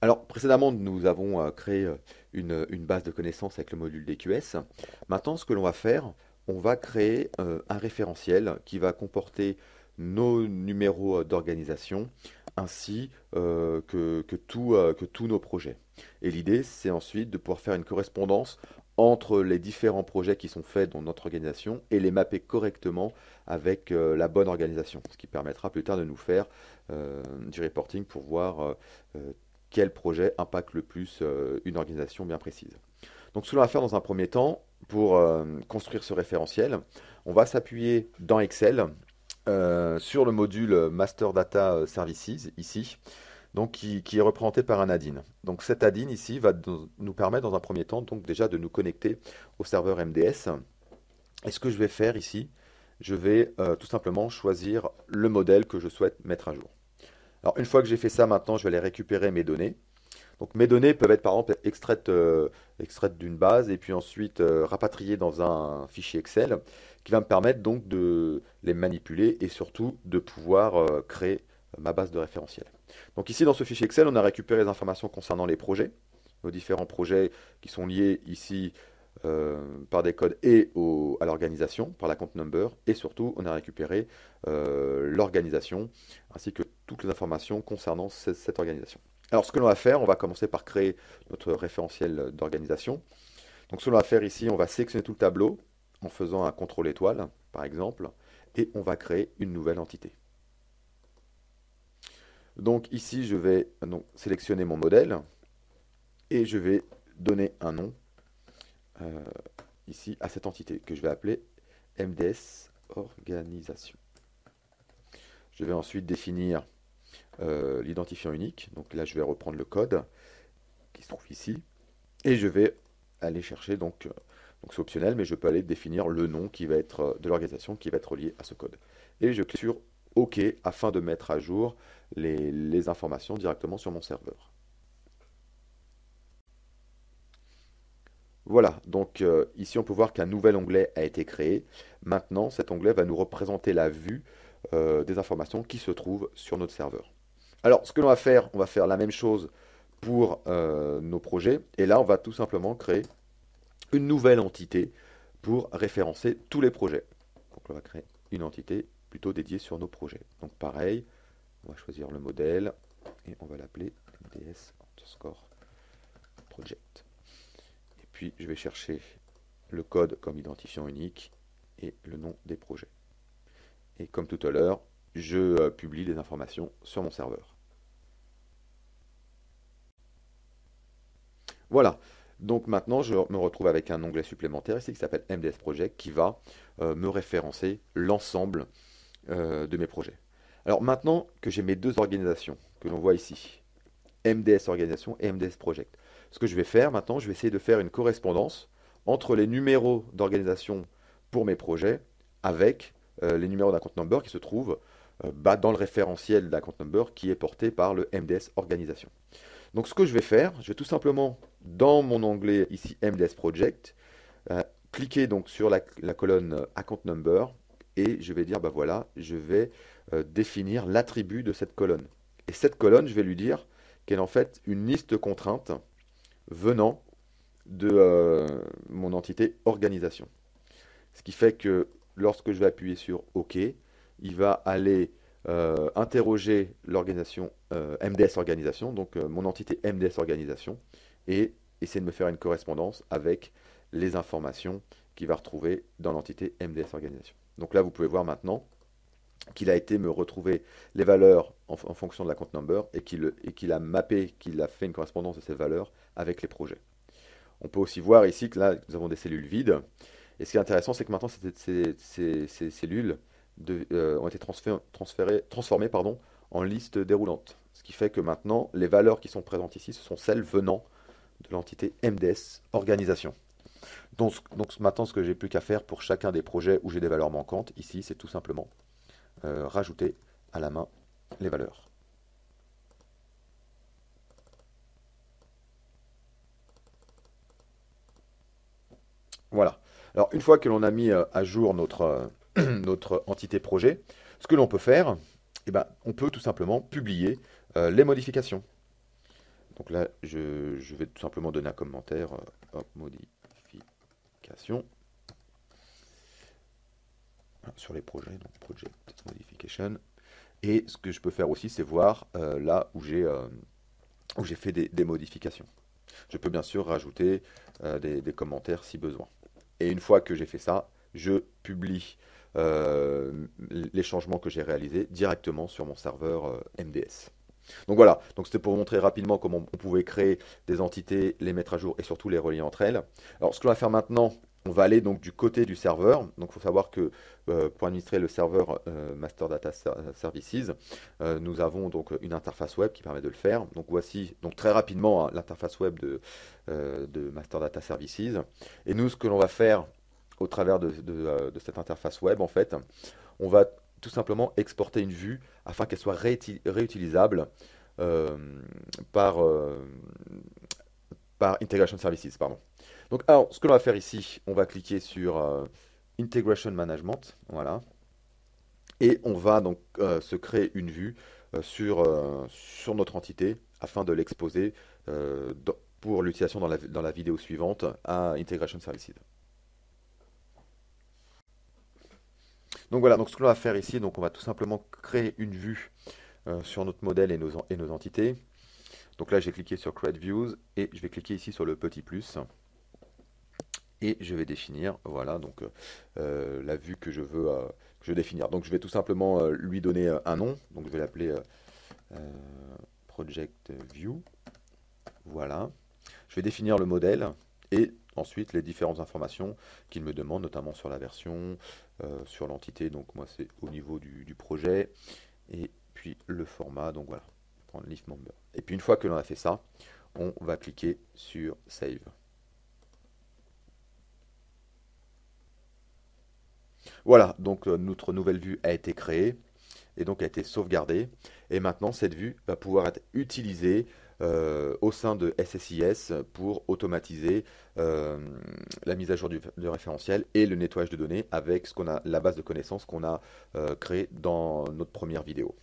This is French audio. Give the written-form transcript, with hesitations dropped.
Alors, précédemment, nous avons créé une base de connaissances avec le module DQS. Maintenant, ce que l'on va faire, on va créer un référentiel qui va comporter nos numéros d'organisation ainsi que tous nos projets. Et l'idée, c'est ensuite de pouvoir faire une correspondance entre les différents projets qui sont faits dans notre organisation et les mapper correctement avec la bonne organisation, ce qui permettra plus tard de nous faire du reporting pour voir quel projet impacte le plus une organisation bien précise. Donc ce que l'on va faire dans un premier temps, pour construire ce référentiel, on va s'appuyer dans Excel sur le module Master Data Services, ici, donc qui est représenté par un add-in. Donc cet add-in ici va nous permettre dans un premier temps donc déjà de nous connecter au serveur MDS. Et ce que je vais faire ici, je vais tout simplement choisir le modèle que je souhaite mettre à jour. Alors une fois que j'ai fait ça, maintenant je vais aller récupérer mes données. Donc mes données peuvent être par exemple extraites d'une base et puis ensuite rapatriées dans un fichier Excel qui va me permettre donc de les manipuler et surtout de pouvoir créer ma base de référentiel. Donc ici dans ce fichier Excel, on a récupéré les informations concernant les projets, nos différents projets qui sont liés ici par des codes à l'organisation, par la compte number, et surtout on a récupéré l'organisation ainsi que toutes les informations concernant cette organisation. Alors ce que l'on va faire, on va commencer par créer notre référentiel d'organisation. Donc ce que l'on va faire ici, on va sélectionner tout le tableau en faisant un contrôle étoile, par exemple, et on va créer une nouvelle entité. Donc ici, je vais donc, sélectionner mon modèle et je vais donner un nom euh, ici à cette entité que je vais appeler MDS Organisation. Je vais ensuite définir l'identifiant unique. Donc là, je vais reprendre le code qui se trouve ici. Et je vais aller chercher, donc c'est optionnel, mais je peux aller définir le nom qui va être de l'organisation qui va être lié à ce code. Et je clique sur OK afin de mettre à jour les informations directement sur mon serveur. Voilà, donc ici on peut voir qu'un nouvel onglet a été créé. Maintenant, cet onglet va nous représenter la vue des informations qui se trouvent sur notre serveur. Alors, ce que l'on va faire, on va faire la même chose pour nos projets. Et là, on va tout simplement créer une nouvelle entité pour référencer tous les projets. Donc, on va créer une entité plutôt dédiée sur nos projets. Donc, pareil, on va choisir le modèle et on va l'appeler MDS underscore project. Et puis, je vais chercher le code comme identifiant unique et le nom des projets. Et comme tout à l'heure, je publie les informations sur mon serveur. Voilà. Donc maintenant, je me retrouve avec un onglet supplémentaire ici qui s'appelle MDS Project qui va me référencer l'ensemble de mes projets. Alors maintenant que j'ai mes deux organisations que l'on voit ici, MDS Organisation et MDS Project, ce que je vais faire maintenant, je vais essayer de faire une correspondance entre les numéros d'organisation pour mes projets avec les numéros d'un compte number qui se trouvent dans le référentiel d'un compte number qui est porté par le MDS Organisation. Donc ce que je vais faire, je vais tout simplement, dans mon onglet ici MDS Project, cliquer donc sur la colonne Account Number et je vais dire, bah voilà, je vais définir l'attribut de cette colonne. Et cette colonne, je vais lui dire qu'elle est en fait une liste contrainte venant de mon entité organisation. Ce qui fait que lorsque je vais appuyer sur OK, il va aller interroger l'organisation MDS Organisation, donc mon entité MDS Organisation, et essayer de me faire une correspondance avec les informations qu'il va retrouver dans l'entité MDS Organisation. Donc là, vous pouvez voir maintenant qu'il a été me retrouver les valeurs en fonction de la compte number et qu'il a mappé, qu'il a fait une correspondance de ces valeurs avec les projets. On peut aussi voir ici que là, nous avons des cellules vides. Et ce qui est intéressant, c'est que maintenant, ces cellules ont été transformées en liste déroulante. Ce qui fait que maintenant, les valeurs qui sont présentes ici, ce sont celles venant de l'entité MDS organisation. Donc maintenant, ce que j'ai plus qu'à faire pour chacun des projets où j'ai des valeurs manquantes, ici, c'est tout simplement rajouter à la main les valeurs. Voilà. Alors, une fois que l'on a mis à jour notre entité projet, ce que l'on peut faire, eh ben, on peut tout simplement publier les modifications. Donc là, je vais tout simplement donner un commentaire, hop, modification, sur les projets, donc project modification. Et ce que je peux faire aussi, c'est voir là où j'ai fait des modifications. Je peux bien sûr rajouter des commentaires si besoin. Et une fois que j'ai fait ça, je publie les changements que j'ai réalisés directement sur mon serveur MDS. Donc voilà, donc c'était pour vous montrer rapidement comment on pouvait créer des entités, les mettre à jour et surtout les relier entre elles. Alors ce que l'on va faire maintenant, on va aller donc du côté du serveur. Donc il faut savoir que pour administrer le serveur Master Data Services, nous avons donc une interface web qui permet de le faire. Donc voici donc très rapidement hein, l'interface web de Master Data Services. Et nous, ce que l'on va faire au travers de cette interface web, en fait, on va tout simplement exporter une vue afin qu'elle soit réutilisable euh, par, par Integration Services. Pardon. Donc, alors, ce que l'on va faire ici, on va cliquer sur Integration Management, voilà, et on va donc se créer une vue sur notre entité afin de l'exposer pour l'utilisation dans la vidéo suivante à Integration Services. Donc voilà, donc ce que l'on va faire ici, donc on va tout simplement créer une vue sur notre modèle et nos entités. Donc là, j'ai cliqué sur Create Views et je vais cliquer ici sur le petit plus. Et je vais définir, voilà, donc la vue que je veux définir. Donc je vais tout simplement lui donner un nom. Donc je vais l'appeler Project View. Voilà. Je vais définir le modèle et ensuite les différentes informations qu'il me demande, notamment sur la version, sur l'entité. Donc moi c'est au niveau du projet. Et puis le format, donc voilà, prendre Leaf Member. Et puis une fois que l'on a fait ça, on va cliquer sur Save. Voilà, donc notre nouvelle vue a été créée et donc a été sauvegardée. Et maintenant, cette vue va pouvoir être utilisée au sein de SSIS pour automatiser la mise à jour du référentiel et le nettoyage de données avec la base de connaissances qu'on a créée dans notre première vidéo.